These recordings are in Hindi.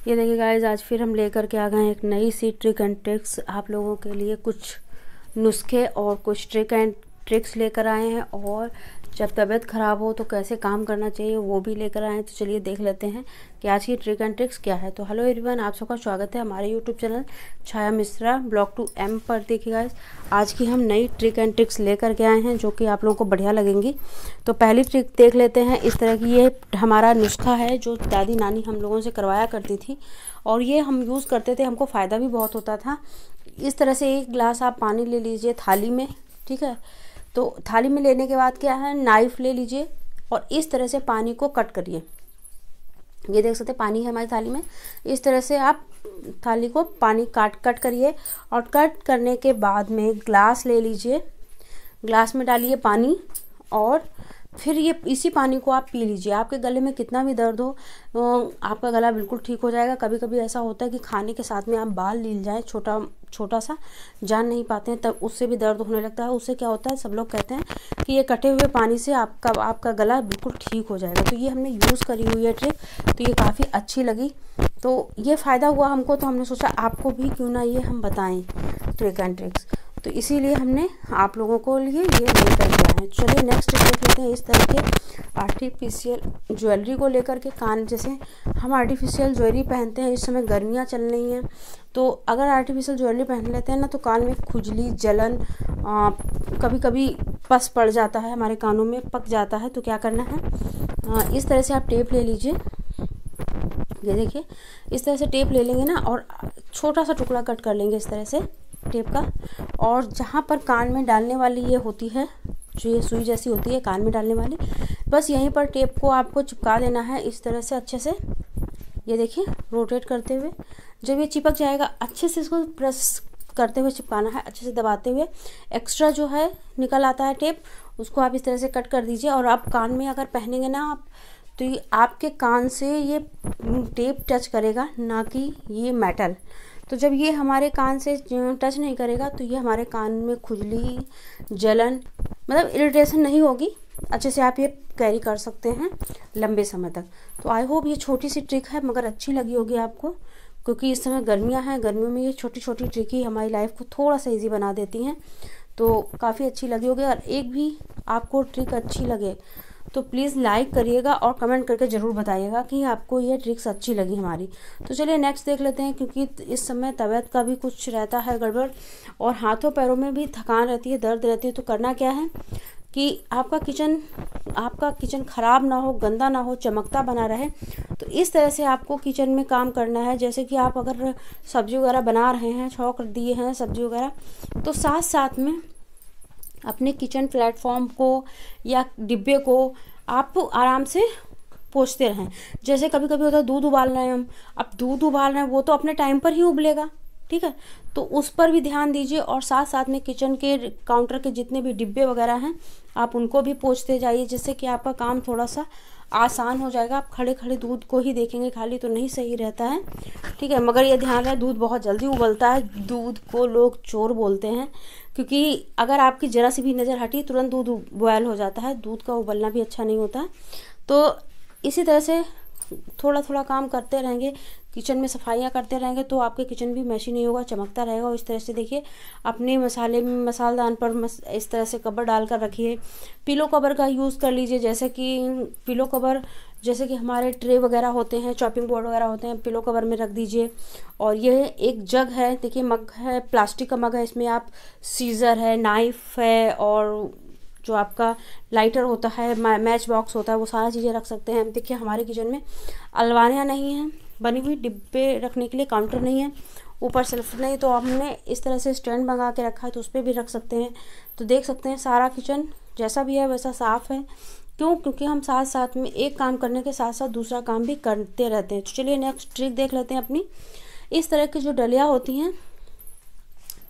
ये देखिए गाइस, आज फिर हम लेकर के आ गए हैं एक नई सी ट्रिक एंड ट्रिक्स आप लोगों के लिए। कुछ नुस्खे और कुछ ट्रिक एंड ट्रिक्स लेकर आए हैं, और जब तबीयत ख़राब हो तो कैसे काम करना चाहिए वो भी लेकर आए हैं। तो चलिए देख लेते हैं कि आज की ट्रिक एंड ट्रिक्स क्या है। तो हेलो एवरीवन, आप सबका स्वागत है हमारे YouTube channel Chhaya Mishra blog two M पर। देखिए गाइस, आज की हम नई ट्रिक एंड ट्रिक्स लेकर के आए हैं जो कि आप लोगों को बढ़िया लगेंगी। तो पहली ट्रिक देख लेते हैं। इस तरह की ये हमारा नुस्खा है जो दादी नानी हम लोगों से करवाया करती थी, और ये हम यूज़ करते थे, हमको फ़ायदा भी बहुत होता था। इस तरह से एक गिलास आप पानी ले लीजिए थाली में, ठीक है। तो थाली में लेने के बाद क्या है, नाइफ़ ले लीजिए और इस तरह से पानी को कट करिए। ये देख सकते हैं पानी है हमारी थाली में। इस तरह से आप थाली को पानी कट करिए, और कट करने के बाद में ग्लास ले लीजिए, ग्लास में डालिए पानी, और फिर ये इसी पानी को आप पी लीजिए। आपके गले में कितना भी दर्द हो आपका गला बिल्कुल ठीक हो जाएगा। कभी कभी ऐसा होता है कि खाने के साथ में आप बाल लील जाए, छोटा सा जान नहीं पाते हैं, तब उससे भी दर्द होने लगता है। उससे क्या होता है, सब लोग कहते हैं कि ये कटे हुए पानी से आपका गला बिल्कुल ठीक हो जाएगा। तो ये हमने यूज़ करी हुई है ट्रिक, तो ये काफ़ी अच्छी लगी, तो ये फ़ायदा हुआ हमको। तो हमने सोचा आपको भी क्यों ना ये हम बताएं ट्रिक एंड ट्रिक्स, तो इसीलिए हमने आप लोगों को लिए ये लेकर के आए हैं। चलिए नेक्स्ट देख लेते हैं। इस तरह के आर्टिफिशियल ज्वेलरी को लेकर के, कान जैसे हम आर्टिफिशियल ज्वेलरी पहनते हैं, इस समय गर्मियाँ चल रही हैं, तो अगर आर्टिफिशियल ज्वेलरी पहन लेते हैं ना तो कान में खुजली, जलन, कभी कभी पस पड़ जाता है, हमारे कानों में पक जाता है। तो क्या करना है, इस तरह से आप टेप ले लीजिए। ये देखिए, इस तरह से टेप ले लेंगे ना, और छोटा सा टुकड़ा कट कर लेंगे इस तरह से टेप का, और जहाँ पर कान में डालने वाली ये होती है, जो ये सुई जैसी होती है कान में डालने वाली, बस यहीं पर टेप को आपको चिपका देना है इस तरह से अच्छे से। ये देखिए, रोटेट करते हुए जब ये चिपक जाएगा, अच्छे से इसको प्रेस करते हुए चिपकाना है, अच्छे से दबाते हुए। एक्स्ट्रा जो है निकल आता है टेप, उसको आप इस तरह से कट कर दीजिए। और आप कान में अगर पहनेंगे ना आप, तो ये आपके कान से ये टेप टच करेगा, ना कि ये मेटल। तो जब ये हमारे कान से टच नहीं करेगा तो ये हमारे कान में खुजली, जलन, मतलब इरिटेशन नहीं होगी। अच्छे से आप ये कैरी कर सकते हैं लंबे समय तक। तो आई होप ये छोटी सी ट्रिक है मगर अच्छी लगी होगी आपको, क्योंकि इस समय गर्मियां हैं, गर्मियों में ये छोटी छोटी ट्रिक ही हमारी लाइफ को थोड़ा सा ईजी बना देती हैं। तो काफ़ी अच्छी लगी होगी। और एक भी आपको ट्रिक अच्छी लगे तो प्लीज़ लाइक करिएगा और कमेंट करके ज़रूर बताइएगा कि आपको ये ट्रिक्स अच्छी लगी हमारी। तो चलिए नेक्स्ट देख लेते हैं, क्योंकि इस समय तबीयत का भी कुछ रहता है गड़बड़, और हाथों पैरों में भी थकान रहती है, दर्द रहती है। तो करना क्या है कि आपका किचन ख़राब ना हो, गंदा ना हो, चमकता बना रहे। तो इस तरह से आपको किचन में काम करना है। जैसे कि आप अगर सब्ज़ी वगैरह बना रहे हैं, छौंक दिए हैं सब्ज़ी वगैरह, तो साथ साथ में अपने किचन प्लेटफॉर्म को या डिब्बे को आप आराम से पोंछते रहें। जैसे कभी कभी होता है दूध उबाल रहे हैं हम, अब दूध उबाल रहे हैं, वो तो अपने टाइम पर ही उबलेगा, ठीक है। तो उस पर भी ध्यान दीजिए, और साथ साथ में किचन के काउंटर के जितने भी डिब्बे वगैरह हैं आप उनको भी पोंछते जाइए, जिससे कि आपका काम थोड़ा सा आसान हो जाएगा। आप खड़े खड़े दूध को ही देखेंगे खाली तो नहीं सही रहता है, ठीक है। मगर ये ध्यान रहे, दूध बहुत जल्दी उबलता है। दूध को लोग चोर बोलते हैं, क्योंकि अगर आपकी ज़रा सी भी नज़र हटी तुरंत दूध बॉयल हो जाता है। दूध का उबलना भी अच्छा नहीं होता है। तो इसी तरह से थोड़ा थोड़ा काम करते रहेंगे, किचन में सफाइयाँ करते रहेंगे, तो आपके किचन भी मैशी नहीं होगा, चमकता रहेगा। और इस तरह से देखिए, अपने मसालेदान पर इस तरह से कवर डालकर रखिए। पिलो कवर का यूज़ कर लीजिए, जैसे कि पिलो कवर, जैसे कि हमारे ट्रे वगैरह होते हैं, चॉपिंग बोर्ड वगैरह होते हैं, पिलो कवर में रख दीजिए। और ये एक जग है, देखिए मग है, प्लास्टिक का मग है, इसमें आप सीज़र है, नाइफ़ है, और जो आपका लाइटर होता है, मैच बॉक्स होता है, वो सारा चीज़ें रख सकते हैं। देखिए हमारे किचन में अलमारियाँ नहीं हैं बनी हुई, डिब्बे रखने के लिए काउंटर नहीं है, ऊपर शेल्फ नहीं, तो हमने इस तरह से स्टैंड मंगा के रखा है, तो उस पर भी रख सकते हैं। तो देख सकते हैं सारा किचन जैसा भी है वैसा साफ़ है। क्यों? क्योंकि हम साथ साथ में एक काम करने के साथ साथ दूसरा काम भी करते रहते हैं। तो चलिए नेक्स्ट ट्रिक देख लेते हैं अपनी। इस तरह की जो डलिया होती हैं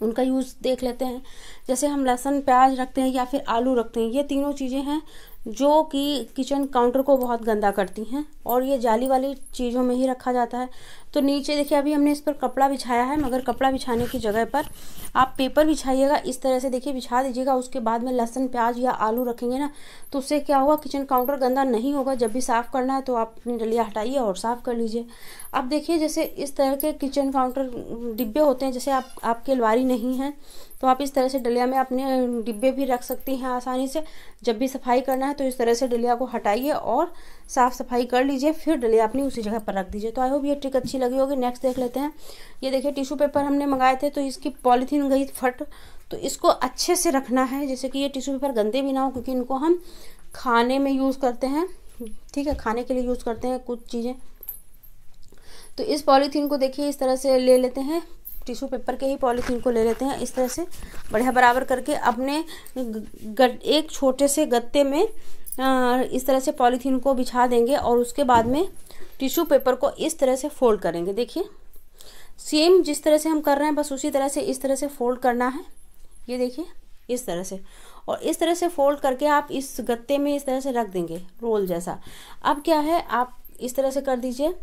उनका यूज़ देख लेते हैं। जैसे हम लहसुन प्याज रखते हैं या फिर आलू रखते हैं, ये तीनों चीज़ें हैं जो कि किचन काउंटर को बहुत गंदा करती हैं, और ये जाली वाली चीज़ों में ही रखा जाता है। तो नीचे देखिए अभी हमने इस पर कपड़ा बिछाया है, मगर कपड़ा बिछाने की जगह पर आप पेपर बिछाइएगा, इस तरह से देखिए बिछा दीजिएगा। उसके बाद में लहसुन प्याज या आलू रखेंगे ना, तो उससे क्या होगा, किचन काउंटर गंदा नहीं होगा। जब भी साफ़ करना है तो आप अपनी डलिया हटाइए और साफ़ कर लीजिए। अब देखिए जैसे इस तरह के किचन काउंटर डिब्बे होते हैं, जैसे आपके अलमारी नहीं है तो आप इस तरह से डलिया में अपने डिब्बे भी रख सकती हैं आसानी से। जब भी सफाई करना है तो इस तरह से डलिया को हटाइए और साफ़ सफाई कर लीजिए, फिर डलिया अपनी उसी जगह पर रख दीजिए। तो आई होप ये ट्रिक अच्छी लगी होगी। नेक्स्ट देख लेते हैं। ये देखिए टिश्यू पेपर हमने मंगाए थे, तो इसकी पॉलीथीन गई फट, तो इसको अच्छे से रखना है, जैसे कि ये टिश्यू पेपर गंदे भी ना हो, क्योंकि इनको हम खाने में यूज़ करते हैं। ठीक है, खाने के लिए यूज़ करते हैं कुछ चीज़ें। तो इस पॉलीथीन को देखिए इस तरह से ले लेते हैं, टिश्यू पेपर के ही पॉलीथीन को ले लेते हैं, इस तरह से बढ़िया बराबर करके अपने एक छोटे से गत्ते में इस तरह से पॉलीथीन को बिछा देंगे, और उसके बाद में टिश्यू पेपर को इस तरह से फोल्ड करेंगे। देखिए सेम जिस तरह से हम कर रहे हैं, बस उसी तरह से इस तरह से फोल्ड करना है। ये देखिए इस तरह से, और इस तरह से फोल्ड करके आप इस गत्ते में इस तरह से रख देंगे रोल जैसा। अब क्या है, आप इस तरह से कर दीजिए।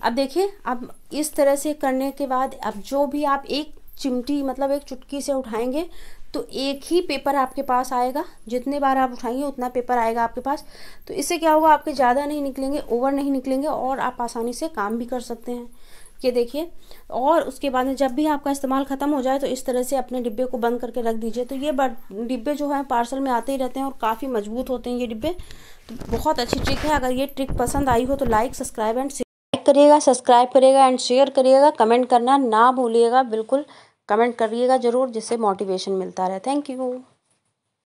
अब देखिए, अब इस तरह से करने के बाद अब जो भी आप एक चिमटी मतलब एक चुटकी से उठाएंगे तो एक ही पेपर आपके पास आएगा। जितने बार आप उठाएंगे उतना पेपर आएगा आपके पास। तो इससे क्या होगा, आपके ज़्यादा नहीं निकलेंगे, ओवर नहीं निकलेंगे, और आप आसानी से काम भी कर सकते हैं। ये देखिए, और उसके बाद में जब भी आपका इस्तेमाल ख़त्म हो जाए तो इस तरह से अपने डिब्बे को बंद करके रख दीजिए। तो ये डिब्बे जो है पार्सल में आते ही रहते हैं और काफ़ी मजबूत होते हैं ये डिब्बे। तो बहुत अच्छी ट्रिक है। अगर ये ट्रिक पसंद आई हो तो लाइक करिएगा, सब्सक्राइब करिएगा एंड शेयर करिएगा। कमेंट करना ना भूलिएगा, बिल्कुल कमेंट करिएगा ज़रूर, जिससे मोटिवेशन मिलता रहे। Thank you.